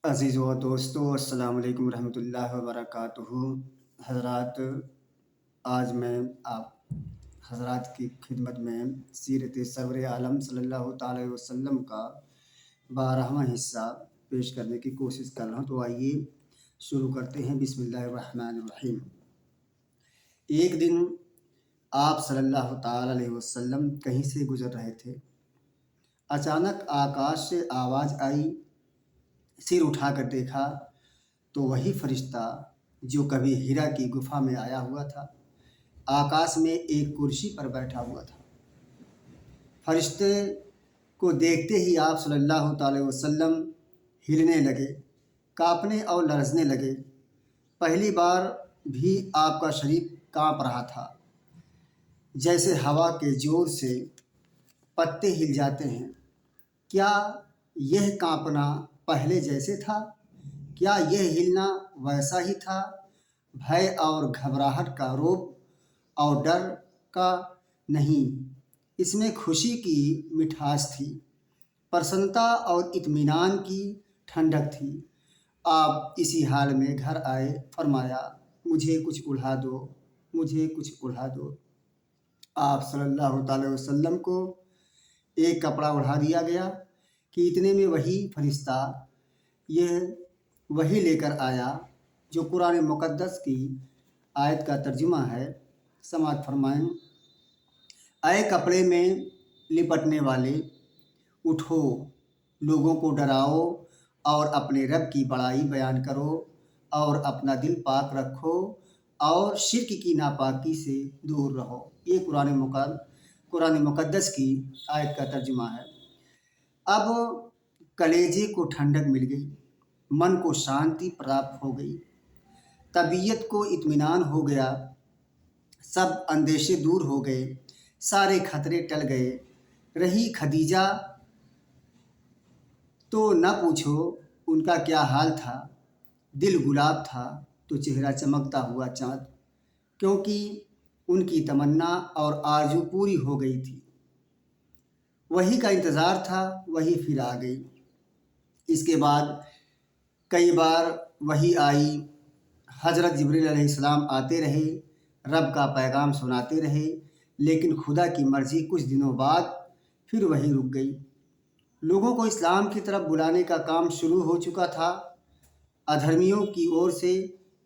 عزیز و دوستو، السلام علیکم ورحمۃ اللہ وبرکاتہ۔ حضرات، آج میں آپ حضرات کی خدمت میں سیرت سرور عالم صلی اللہ تعالی وسلم کا 12واں حصہ پیش کرنے کی کوشش کر رہا ہوں۔ تو آئیے شروع کرتے ہیں۔ بسم اللہ الرحمن الرحیم۔ ایک دن آپ صلی اللہ تعالی علیہ وسلم کہیں سے گزر رہے تھے۔ اچانک آکاش سے آواز آئی۔ سر اٹھا کر دیکھا تو وہی فرشتہ جو کبھی ہیرا کی گفا میں آیا ہوا تھا، آکاش میں ایک کرسی پر بیٹھا ہوا تھا۔ فرشتے کو دیکھتے ہی آپ صلی اللہ تعالی وسلم ہلنے لگے، کانپنے اور لرزنے لگے۔ پہلی بار بھی آپ کا شریر کانپ رہا تھا، جیسے ہوا کے زور سے پتے ہل جاتے ہیں۔ کیا یہ کانپنا پہلے جیسے تھا؟ کیا یہ ہلنا ویسا ہی تھا؟ بھے اور گھبراہٹ کا، رعب اور ڈر کا نہیں، اس میں خوشی کی مٹھاس تھی، پرسنتا اور اطمینان کی ٹھنڈک تھی۔ آپ اسی حال میں گھر آئے، فرمایا، مجھے کچھ اڑا دو، مجھے کچھ اڑا دو۔ آپ صلی اللہ تعالی وسلم کو ایک کپڑا اڑا دیا گیا کہ اتنے میں وہی فرشتہ یہ وہی لے کر آیا جو قرآن مقدس کی آیت کا ترجمہ ہے۔ سماعت فرمائیں۔ اے کپڑے میں لپٹنے والے، اٹھو، لوگوں کو ڈراؤ اور اپنے رب کی بڑائی بیان کرو اور اپنا دل پاک رکھو اور شرک کی ناپاکی سے دور رہو۔ یہ قرآن مقدس کی آیت کا ترجمہ ہے۔ اب کلیجے کو ٹھنڈک مل گئی، من کو شانتی پراپت ہو گئی، طبیعت کو اطمینان ہو گیا، سب اندیشے دور ہو گئے، سارے خطرے ٹل گئے۔ رہی خدیجہ تو نہ پوچھو ان کا کیا حال تھا، دل گلاب تھا تو چہرہ چمکتا ہوا چاند، کیونکہ ان کی تمنا اور آرزو پوری ہو گئی تھی۔ وہی کا انتظار تھا، وہی پھر آ گئی۔ اس کے بعد کئی بار وہی آئی، حضرت جبریل علیہ السلام آتے رہے، رب کا پیغام سناتے رہے، لیکن خدا کی مرضی کچھ دنوں بعد پھر وہی رک گئی۔ لوگوں کو اسلام کی طرف بلانے کا کام شروع ہو چکا تھا۔ ادھرمیوں کی اور سے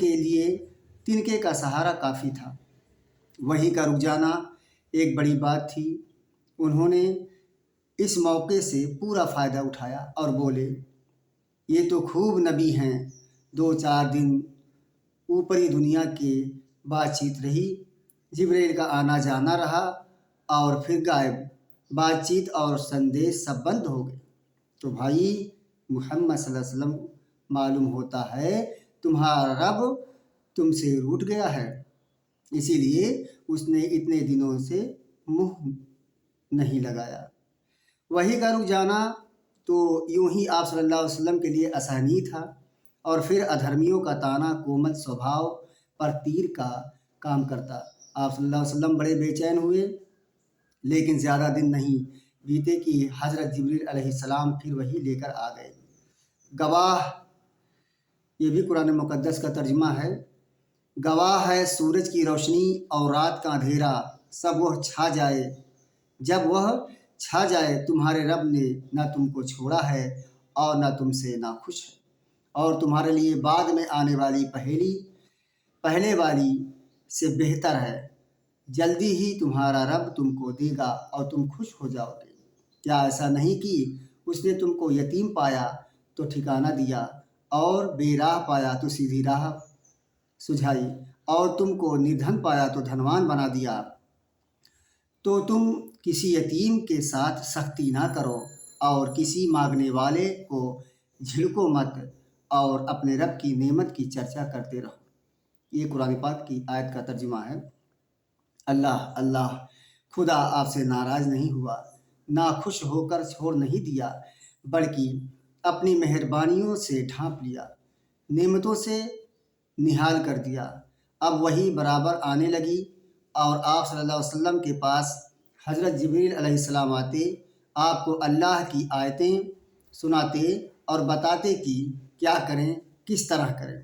کے لیے تنکے کا سہارا کافی تھا۔ وہی کا رک جانا ایک بڑی بات تھی۔ انہوں نے اس موقع سے پورا فائدہ اٹھایا اور بولے، یہ تو خوب نبی ہیں، 2-4 دن اوپری دنیا کی بات چیت رہی، جبریل کا آنا جانا رہا اور پھر غائب، بات چیت اور سندیش سب بند ہو گئے۔ تو بھائی محمد صلی اللہ علیہ وسلم، معلوم ہوتا ہے تمہارا رب تم سے روٹھ گیا ہے، اسی لیے اس نے اتنے دنوں سے منہ نہیں لگایا۔ وہی کا رک جانا تو یوں ہی آپ صلی اللہ علیہ وسلم کے لیے آسانی تھا، اور پھر ادھرمیوں کا تانا کومل سوبھاؤ پر تیر کا کام کرتا۔ آپ صلی اللہ علیہ وسلم بڑے بے چین ہوئے، لیکن زیادہ دن نہیں بیتے کہ حضرت جبریل علیہ السلام پھر وہی لے کر آ گئے۔ گواہ، یہ بھی قرآن مقدس کا ترجمہ ہے، گواہ ہے سورج کی روشنی اور رات کا اندھیرا، سب وہ چھا جائے، جب وہ چھا جائے تمہارے رب نے نہ تم کو چھوڑا ہے اور نہ تم سے ناخوش ہے، اور تمہارے لیے بعد میں آنے والی پہلے والی سے بہتر ہے، جلدی ہی تمہارا رب تم کو دے گا اور تم خوش ہو جاؤ گے۔ کیا ایسا نہیں کہ اس نے تم کو یتیم پایا تو ٹھکانہ دیا، اور بے راہ پایا تو سیدھی راہ سجھائی، اور تم کو نردھن پایا تو دھنوان بنا دیا؟ تو تم کسی یتیم کے ساتھ سختی نہ کرو اور کسی مانگنے والے کو جھڑکو مت، اور اپنے رب کی نعمت کی چرچا کرتے رہو۔ یہ قرآن پاک کی آیت کا ترجمہ ہے۔ اللہ خدا آپ سے ناراض نہیں ہوا، ناخوش ہو کر چھوڑ نہیں دیا، بلکہ اپنی مہربانیوں سے ڈھانپ لیا، نعمتوں سے نہال کر دیا۔ اب وہی برابر آنے لگی اور آپ صلی اللہ علیہ وسلم کے پاس حضرت جبریل علیہ السلام آتے آپ کو اللہ کی آیتیں سناتے اور بتاتے کہ کیا کریں، کس طرح کریں۔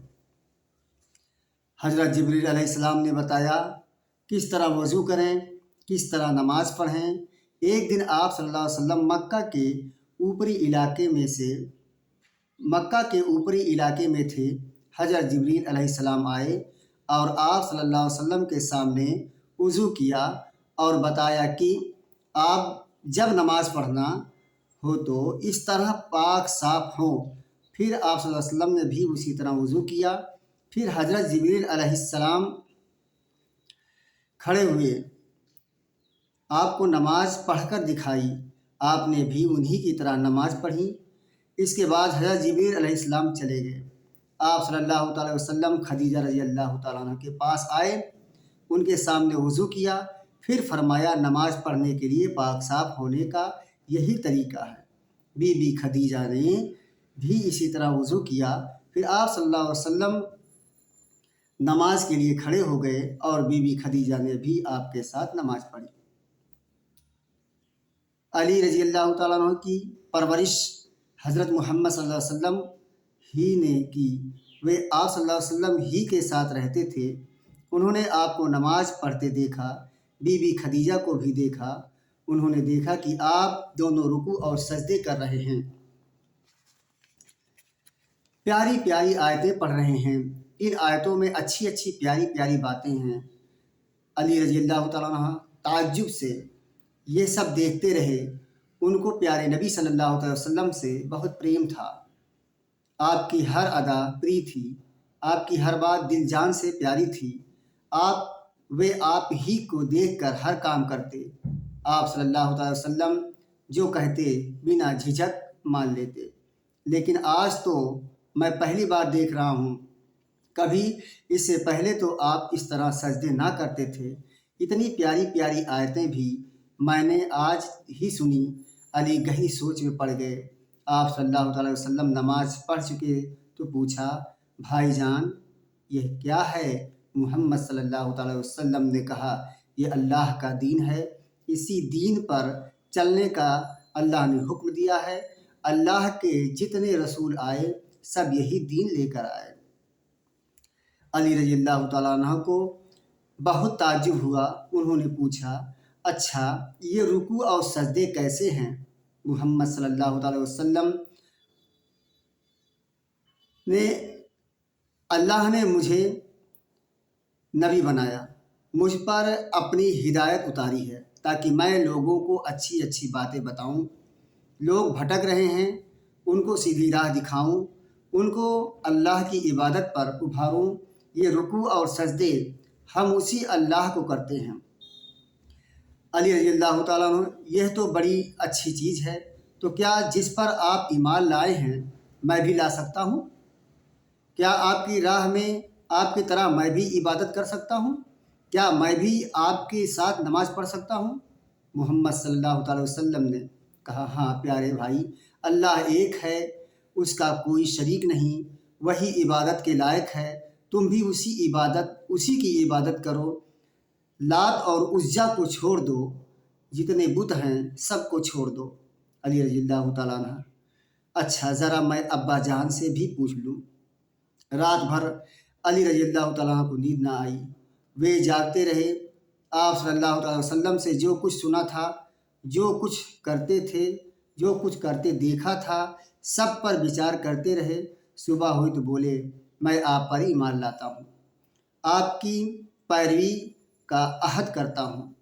حضرت جبریل علیہ السلام نے بتایا کس طرح وضو کریں، کس طرح نماز پڑھیں۔ ایک دن آپ صلی اللہ علیہ وسلم مکہ کے اوپری علاقے میں تھے۔ حضرت جبریل علیہ السلام آئے اور آپ صلی اللہ علیہ وسلم کے سامنے وضو کیا اور بتایا کہ آپ جب نماز پڑھنا ہو تو اس طرح پاک صاف ہوں۔ پھر آپ صلی اللہ علیہ وسلم نے بھی اسی طرح وضو کیا۔ پھر حضرت جبریل علیہ السلام کھڑے ہوئے، آپ کو نماز پڑھ کر دکھائی، آپ نے بھی انہی کی طرح نماز پڑھی۔ اس کے بعد حضرت جبریل علیہ السلام چلے گئے۔ آپ صلی اللہ تعالیٰ وسلم خدیجہ رضی اللہ تعالیٰ عنہ کے پاس آئے، ان کے سامنے وضو کیا، پھر فرمایا نماز پڑھنے کے لیے پاک صاف ہونے کا یہی طریقہ ہے۔ بی بی خدیجہ نے بھی اسی طرح وضو کیا۔ پھر آپ صلی اللہ علیہ وسلم نماز کے لیے کھڑے ہو گئے اور بی بی خدیجہ نے بھی آپ کے ساتھ نماز پڑھی۔ علی رضی اللہ تعالیٰ عنہ کی پرورش حضرت محمد صلی اللہ علیہ وسلم ہی نے کی۔ وہ آپ صلی اللہ علیہ وسلم ہی کے ساتھ رہتے تھے۔ انہوں نے آپ کو نماز پڑھتے دیکھا، بی بی خدیجہ کو بھی دیکھا۔ انہوں نے دیکھا کہ آپ دونوں رکوع اور سجدے کر رہے ہیں، پیاری پیاری آیتیں پڑھ رہے ہیں۔ ان آیتوں میں اچھی اچھی پیاری پیاری باتیں ہیں۔ علی رضی اللہ تعالیٰ عنہ تعجب سے یہ سب دیکھتے رہے۔ ان کو پیارے نبی صلی اللہ علیہ وسلم سے بہت پریم تھا۔ آپ کی ہر ادا پری تھی، آپ کی ہر بات دل جان سے پیاری تھی۔ آپ ہی کو دیکھ کر ہر کام کرتے۔ آپ صلی اللہ علیہ وسلم جو کہتے بنا جھجک مان لیتے۔ لیکن آج تو میں پہلی بار دیکھ رہا ہوں، کبھی اس سے پہلے تو آپ اس طرح سجدے نہ کرتے تھے۔ اتنی پیاری پیاری آیتیں بھی میں نے آج ہی سنی۔ علی گہری سوچ میں پڑ گئے۔ آپ صلی اللہ علیہ وسلم نماز پڑھ چکے تو پوچھا، بھائی جان یہ کیا ہے؟ محمد صلی اللہ علیہ وسلم نے کہا، یہ اللہ کا دین ہے، اسی دین پر چلنے کا اللہ نے حکم دیا ہے۔ اللہ کے جتنے رسول آئے سب یہی دین لے کر آئے۔ علی رضی اللہ تعالیٰ عنہ کو بہت تعجب ہوا۔ انہوں نے پوچھا، اچھا یہ رکوع اور سجدے کیسے ہیں؟ محمد صلی اللہ علیہ وسلم نے اللہ نے مجھے نبی بنایا، مجھ پر اپنی ہدایت اتاری ہے تاکہ میں لوگوں کو اچھی اچھی باتیں بتاؤں۔ لوگ بھٹک رہے ہیں ان کو سیدھی راہ دکھاؤں، ان کو اللہ کی عبادت پر ابھاروں۔ یہ رکوع اور سجدے ہم اسی اللہ کو کرتے ہیں۔ علی رضی اللہ تعالیٰ عنہ، یہ تو بڑی اچھی چیز ہے، تو کیا جس پر آپ ایمان لائے ہیں میں بھی لا سکتا ہوں؟ کیا آپ کی راہ میں آپ کی طرح میں بھی عبادت کر سکتا ہوں؟ کیا میں بھی آپ کے ساتھ نماز پڑھ سکتا ہوں؟ محمد صلی اللہ علیہ وسلم نے کہا، ہاں پیارے بھائی، اللہ ایک ہے، اس کا کوئی شریک نہیں، وہی عبادت کے لائق ہے۔ تم بھی اسی کی عبادت کرو۔ لات اور عزا کو چھوڑ دو، جتنے بت ہیں سب کو چھوڑ دو۔ علی رضی اللہ تعالیٰ عنہ، اچھا ذرا میں ابا جان سے بھی پوچھ لوں۔ رات بھر علی رضی اللہ تعالیٰ عنہ کو نیند نہ آئی، وہ جاگتے رہے۔ آپ صلی اللہ علیہ وسلم سے جو کچھ سنا تھا، جو کچھ کرتے تھے، جو کچھ کرتے دیکھا تھا، سب پر بچار کرتے رہے۔ صبح ہوئی تو بولے، میں آپ پر ایمان لاتا ہوں، آپ کی پیروی کا عہد کرتا ہوں،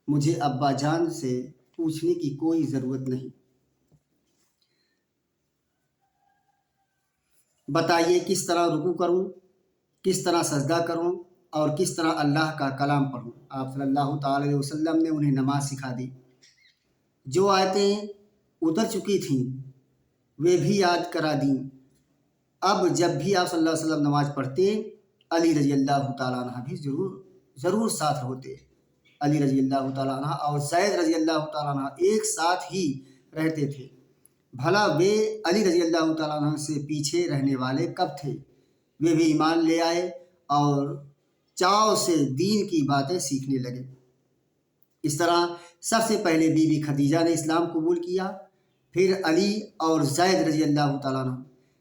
مجھے ابا جان سے پوچھنے کی کوئی ضرورت نہیں۔ بتائیے کس طرح رکوع کروں، کس طرح سجدہ کروں اور کس طرح اللہ کا کلام پڑھوں۔ آپ صلی اللہ تعالیٰ علیہ وسلم نے انہیں نماز سکھا دی۔ جو آیتیں اتر چکی تھیں وہ بھی یاد کرا دیں۔ اب جب بھی آپ صلی اللہ علیہ وسلم نماز پڑھتے، علی رضی اللہ تعالیٰ عنہ بھی ضرور ساتھ ہوتے۔ علی رضی اللہ تعالیٰ عنہ اور زید رضی اللہ تعالیٰ عنہ ایک ساتھ ہی رہتے تھے۔ بھلا وہ علی رضی اللہ تعالیٰ عنہ سے پیچھے رہنے والے کب تھے؟ وہ بھی ایمان لے آئے اور چاؤ سے دین کی باتیں سیکھنے لگے۔ اس طرح سب سے پہلے بی بی خدیجہ نے اسلام قبول کیا، پھر علی اور زید رضی اللہ تعالیٰ عنہ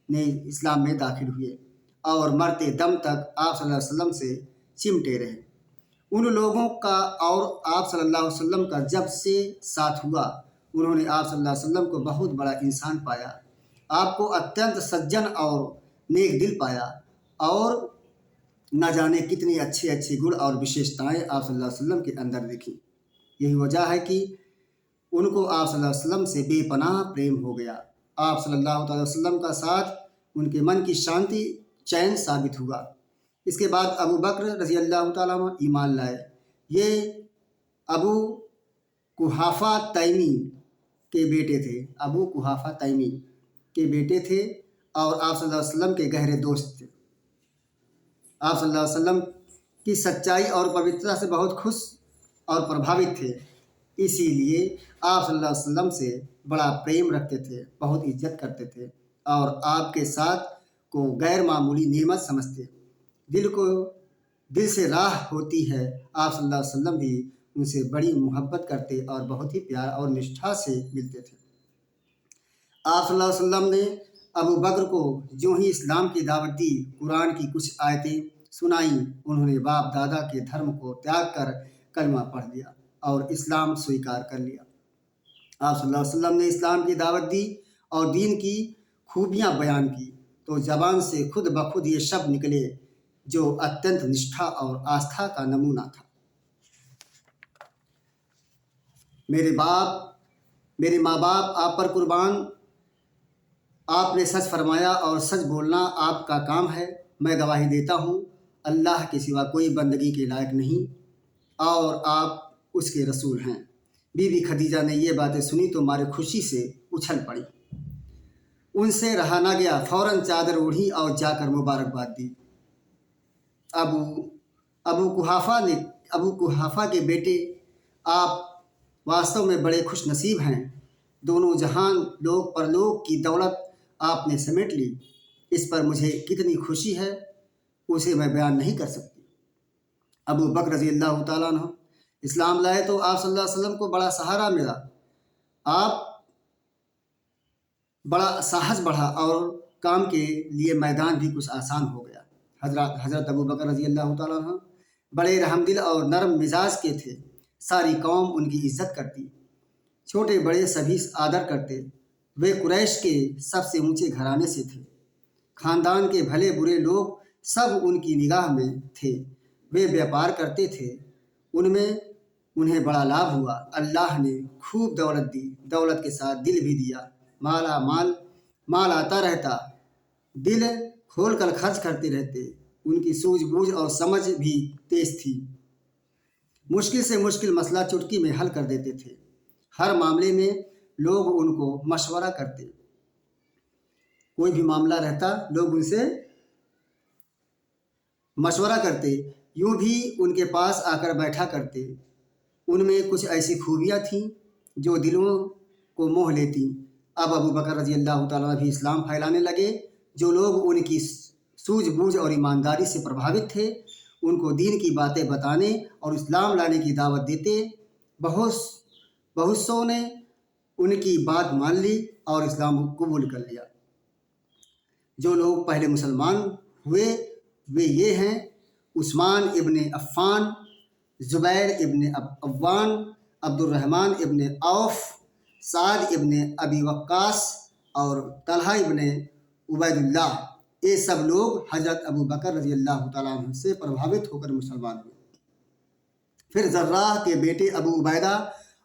نے اسلام میں داخل ہوئے اور مرتے دم تک آپ صلی اللہ علیہ وسلم سے چمٹے رہے۔ ان لوگوں کا اور آپ صلی اللہ علیہ وسلم کا جب سے ساتھ ہوا، انہوں نے آپ صلی اللہ علیہ وسلم کو بہت بڑا انسان پایا، آپ کو اتنت سجن اور نیک دل پایا، اور نہ جانے کتنے اچھے اچھے گن اور وشیشتائیں آپ صلی اللہ علیہ وسلم کے اندر دیکھیں۔ یہی وجہ ہے کہ ان کو آپ صلی اللہ علیہ وسلم سے بے پناہ پریم ہو گیا۔ آپ صلی اللہ علیہ وسلم کا ساتھ ان کے من کی شانتی چین ثابت ہوا۔ اس کے بعد ابو بکر رضی اللہ تعالیٰ عنہ ایمان لائے۔ یہ ابو قحافہ تیمی کے بیٹے تھے، ابو قحافہ تیمی کے بیٹے تھے اور آپ صلی اللہ علیہ وسلم کے گہرے دوست تھے۔ آپ صلی اللہ علیہ وسلم کی سچائی اور پوترتا سے بہت خوش اور پربھاوت تھے، اسی لیے آپ صلی اللہ علیہ وسلم سے بڑا پریم رکھتے تھے، بہت عزت کرتے تھے اور آپ کے ساتھ کو غیر معمولی نعمت سمجھتے۔ دل سے راہ ہوتی ہے، آپ صلی اللہ علیہ وسلم بھی ان سے بڑی محبت کرتے اور بہت ہی پیار اور نشٹھا سے ملتے تھے۔ آپ صلی اللہ علیہ وسلم نے ابو بکر کو جو ہی اسلام کی دعوت دی، قرآن کی کچھ آیتیں سنائیں، انہوں نے باپ دادا کے دھرم کو تیاگ کر کلمہ پڑھ لیا اور اسلام سویکار کر لیا۔ آپ صلی اللہ علیہ وسلم نے اسلام کی دعوت دی اور دین کی خوبیاں بیان کی تو زبان سے خود بخود یہ شبد نکلے جو اتنت نشٹھا اور آستھا کا نمونہ تھا۔ میرے ماں باپ آپ پر قربان، آپ نے سچ فرمایا اور سچ بولنا آپ کا کام ہے۔ میں گواہی دیتا ہوں اللہ کے سوا کوئی بندگی کے لائق نہیں اور آپ اس کے رسول ہیں۔ بی بی خدیجہ نے یہ باتیں سنی تو مارے خوشی سے اچھل پڑی، ان سے رہا نہ گیا، فوراً چادر اوڑھی اور جا کر مبارکباد دی۔ ابو قحافہ کے بیٹے، آپ واستو میں بڑے خوش نصیب ہیں، دونوں جہان لوک پرلوک کی دولت آپ نے سمیٹ لی، اس پر مجھے کتنی خوشی ہے اسے میں بیان نہیں کر سکتی۔ ابو بکر رضی اللہ تعالیٰ عنہ اسلام لائے تو آپ صلی اللہ علیہ وسلم کو بڑا سہارا ملا، آپ بڑا ساہس بڑھا اور کام کے لیے میدان بھی کچھ آسان ہو گیا۔ حضرت ابو بکر رضی اللہ تعالیٰ عنہ بڑے رحم دل اور نرم مزاج کے تھے، ساری قوم ان کی عزت کرتی، چھوٹے بڑے سبھی آدر کرتے۔ وہ قریش کے سب سے اونچے گھرانے سے تھے، خاندان کے بھلے برے لوگ سب ان کی نگاہ میں تھے۔ وہ بیپار کرتے تھے، ان میں انہیں بڑا لابھ ہوا۔ اللہ نے خوب دولت دی، دولت کے ساتھ دل بھی دیا، مالا مال آتا رہتا، دل کھول کر خرچ کرتے رہتے۔ ان کی سوجھ بوجھ اور سمجھ بھی تیز تھی، مشکل سے مشکل مسئلہ چٹکی میں حل کر دیتے تھے۔ ہر معاملے میں لوگ ان کو مشورہ کرتے، کوئی بھی معاملہ رہتا لوگ ان سے مشورہ کرتے، یوں بھی ان کے پاس آ کر بیٹھا کرتے۔ ان میں کچھ ایسی خوبیاں تھیں جو دلوں کو موہ لیتی۔ اب ابو بکر رضی اللہ تعالیٰ بھی اسلام پھیلانے لگے۔ جو لوگ ان کی سوجھ بوجھ اور ایمانداری سے پربھاوت تھے، ان کو دین کی باتیں بتانے اور اسلام لانے کی دعوت دیتے۔ بہت سو نے ان کی بات مان لی اور اسلام قبول کر لیا۔ جو لوگ پہلے مسلمان ہوئے وہ یہ ہیں: عثمان ابن عفان، زبیر ابن عوام، عبد الرحمن ابن عوف، سعد ابن ابی وقاص اور طلحہ ابن عبید اللہ۔ یہ سب لوگ حضرت ابو بکر رضی اللہ تعالیٰ عنہ سے پربھاوت ہو کر مسلمان ہوئے۔ پھر زراح کے بیٹے ابو عبیدہ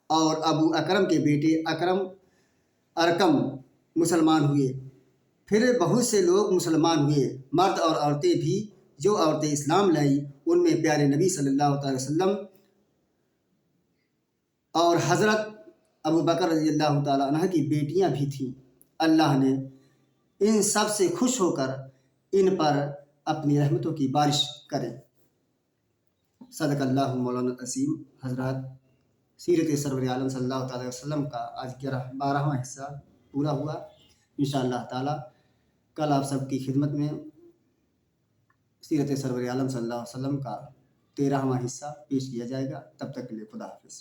اور ابو اکرم کے بیٹے ارکم مسلمان ہوئے۔ پھر بہت سے لوگ مسلمان ہوئے، مرد اور عورتیں بھی۔ جو عورتیں اسلام لائیں ان میں پیارے نبی صلی اللہ علیہ وسلم اور حضرت ابو بکر رضی اللہ تعالیٰ عنہ کی بیٹیاں بھی تھیں۔ اللہ نے ان سب سے خوش ہو کر ان پر اپنی رحمتوں کی بارش کرے۔ صدق اللہ مولانا العظیم۔ حضرات، سیرت سرور عالم صلی اللہ تعالیٰ وسلم کا آج 12واں حصہ پورا ہوا۔ انشاءاللہ تعالیٰ کل آپ سب کی خدمت میں سیرت سرور عالم صلی اللہ علیہ وسلم کا 13واں حصہ پیش کیا جائے گا۔ تب تک کے لیے خدا حافظ۔